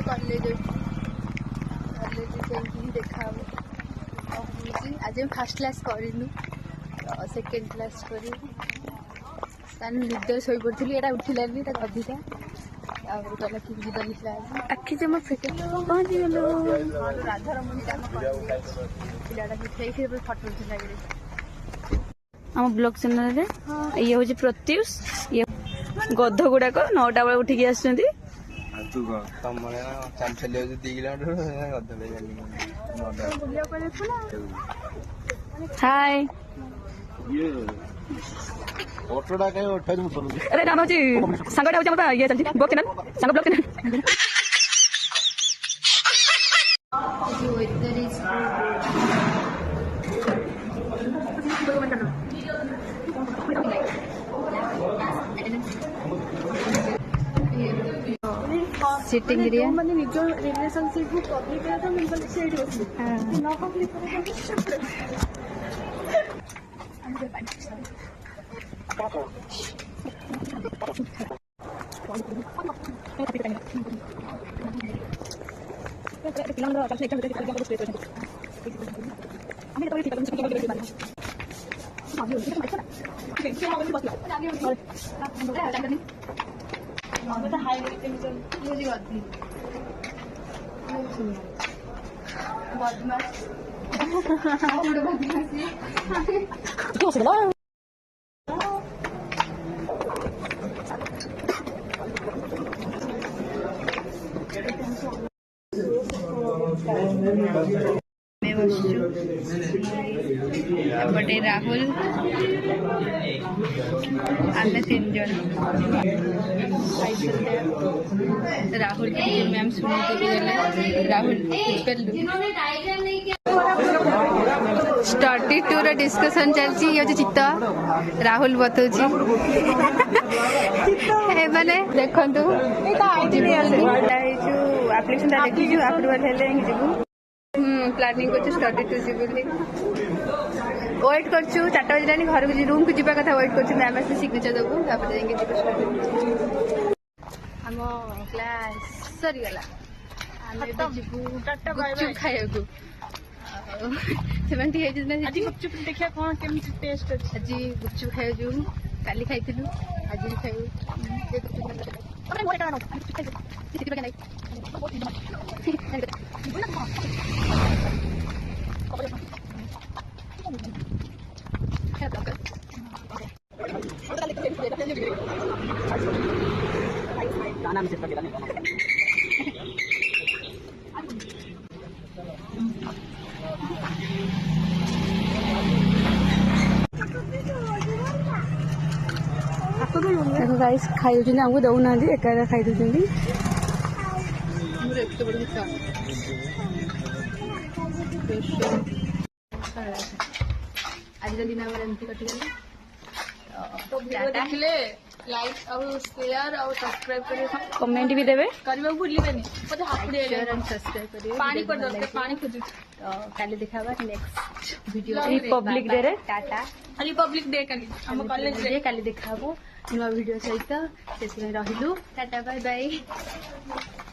College college देखा आज fast class करूँ सेकेंड क्लास कर निदर शोई पड़ी एटा उठिलानी अधिका गला कि जीवन आखि जमा फेटे पहुँची गल राधारमण पिलाटा मिठाई फटो उठा आम ब्लॉग चैनल ये हूँ प्रत्युष ये गध गुड़ाक 9टा बेले उठिकी आस हाय अरे नाम हूँ सांगटा ये चलती ब्लॉग चैनल सांग ब्लॉग चैनल सिटिंग एरिया माने निज रिलेशनशिप को पब्लिक रे तो मिल सेट होसी न पब्लिक रे बटे राहुल आम 3 जन राहुल मैम शुणी राहुल स्टडी टूर डिस्कशन चलती ये चित्त राहुल बताऊँ मैंने देखु आप्लिकेशन देखी अप्रूवाल हेल्ले प्लानिंग कर स्टडी टू जी वेट कर 4टा बजलानी घर को रूम को जावा कथा वेट कर मैम आस सिग्नेचर देबू आम क्लास सरीगला खाया गुपचुप देखिए कौन केमी टेस्ट आज गुपचुप खाऊ काली खाई आज देखो गाइस खाई आमको दौना एका खाई दौरान आज दिन एमती कटिगला देखिले लाइक और शेयर और सब्सक्राइब करिए कमेंट भी देबे करबा भूलिबेनी मते हापुडे शेयर एंड सब्सक्राइब करिए पानी कर दो पानी खोजु तो काली दिखाबा नेक्स्ट वीडियो रिपब्लिक डे रे टाटा रिपब्लिक डे काली हम कॉलेज रे काली दिखाबो नुवा वीडियो सहित से रहिलु टाटा बाय बाय।